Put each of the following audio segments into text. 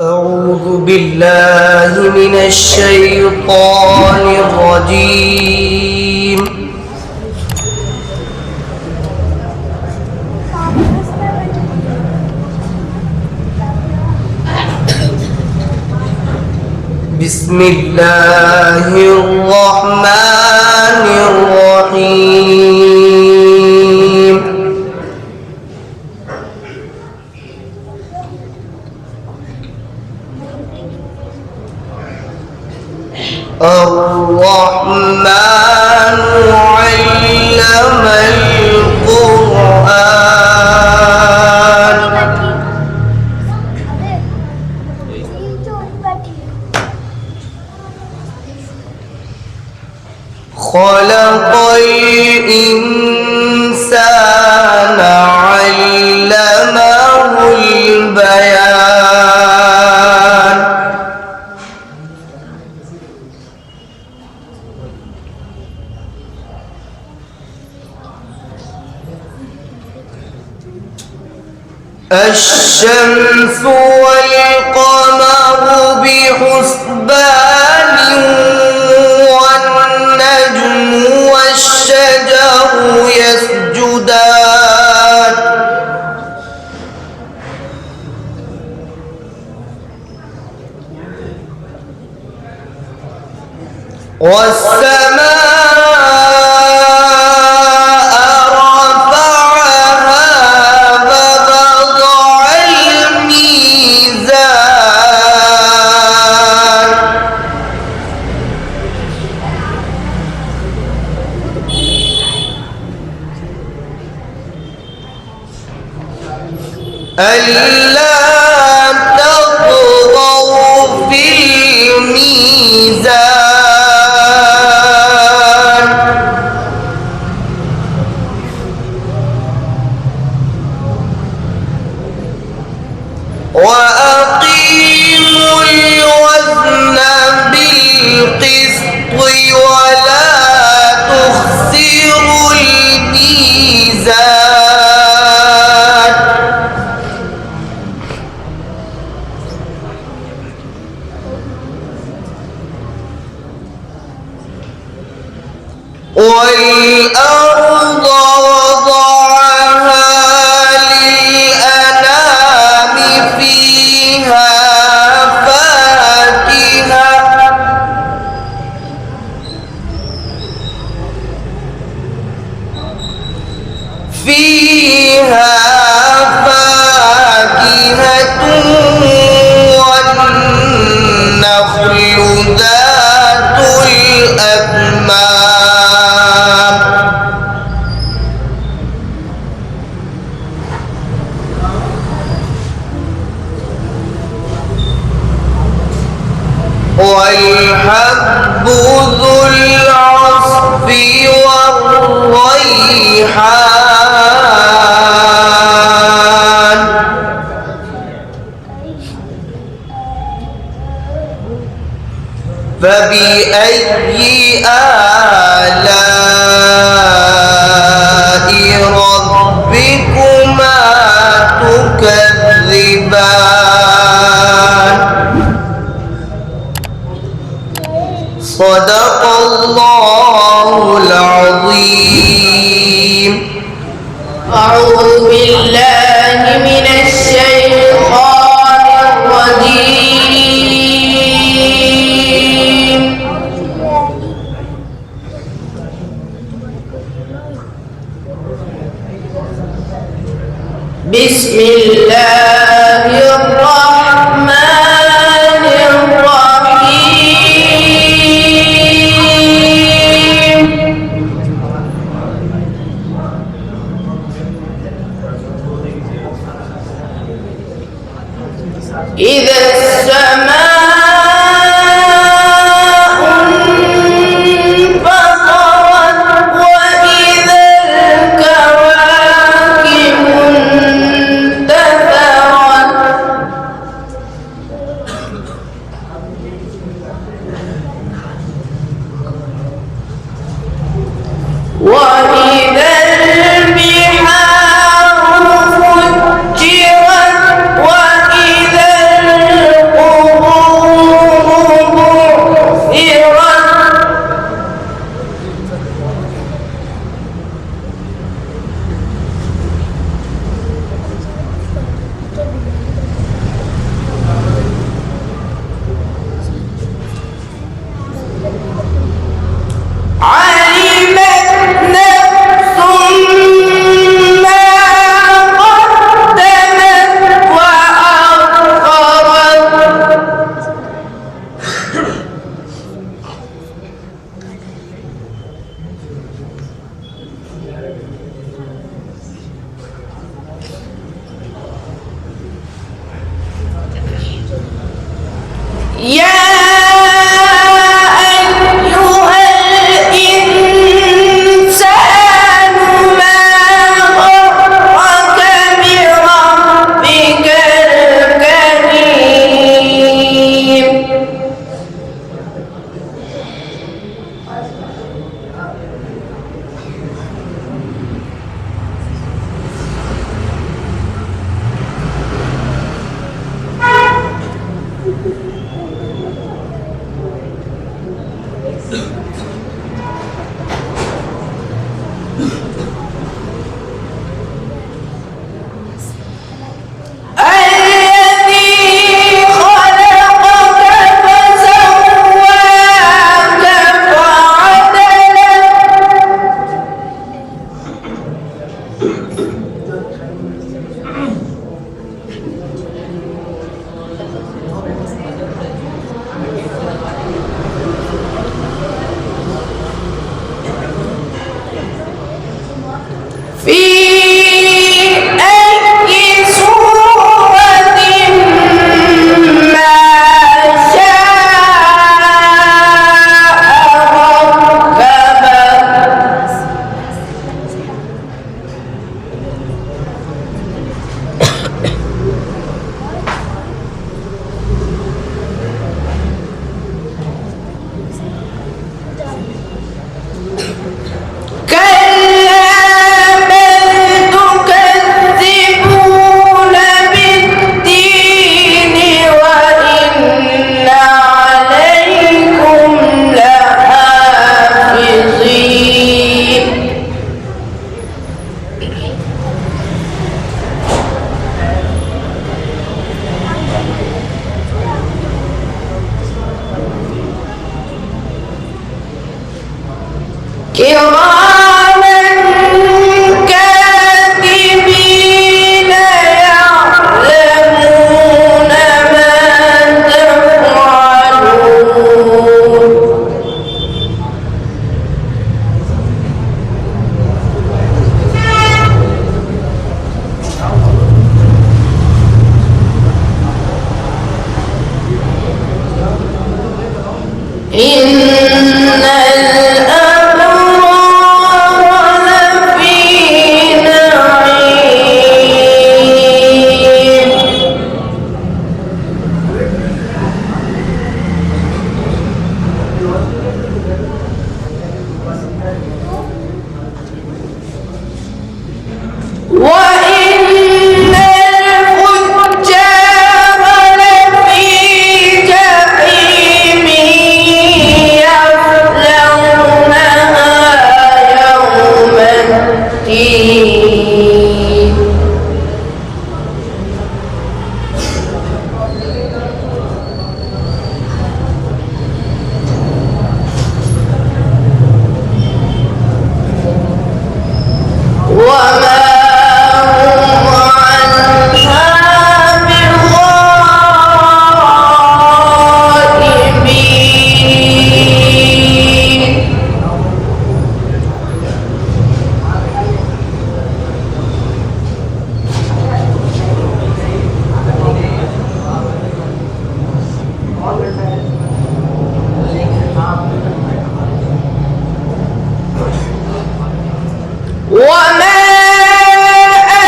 أعوذ بالله من الشيطان الرجيم. بسم الله الرحمن الرحيم. الرحمن علم القرآن خلق الإنسان علمه البيان الشمس والقمر بحسبان والنجم والشجر يسجدان والسماء ألا تطغوا في الميزان وأقيموا الوزن بالقسط ولا تخسروا الميزان والأرض وضعها للأنام فيها فاكهة والنخل ذات الأكمام والحب ذو العصف والريحان فبأي آلاء ربكما تكذبان صدق الله العظيم. أعوذ بالله من الشيطان الرجيم. بسم الله الرحمن الرحيم. إذا السماء انفطرت وإذا الكواكب انتثرت وإذا البحار فجرت وإذا يا أيها الإنسان ما غرك بربك الكريم كراما كاتبين يعلمون ما تفعلون إن وإن الفجار لفي جحيم يصلونها يوم الدين وما وما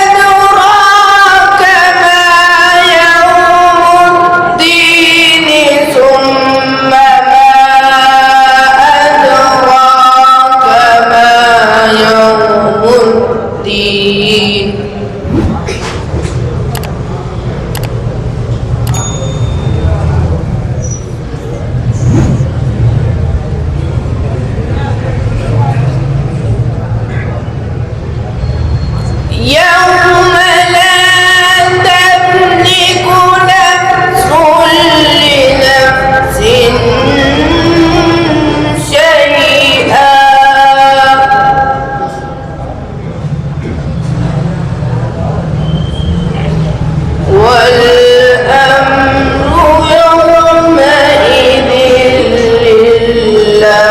أدراك ما يوم الدين ثم ما أدراك ما يوم الدين يوم لا تملك نفس لنفس شيئا والأمر يومئذ لله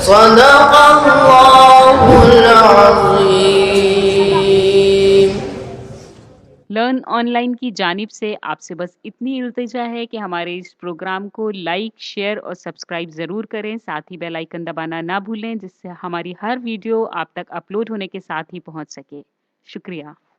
صدق الله العظيم. Learn online की जानिब से आपसे बस इतनी इल्तिजा है कि हमारे इस प्रोग्राम को लाइक, शेयर और सब्सक्राइब ज़रूर करें। साथ ही बेल आइकन दबाना ना भूलें, जिससे हमारी हर वीडियो आप तक अपलोड होने के साथ ही पहुंच सके। शुक्रिया।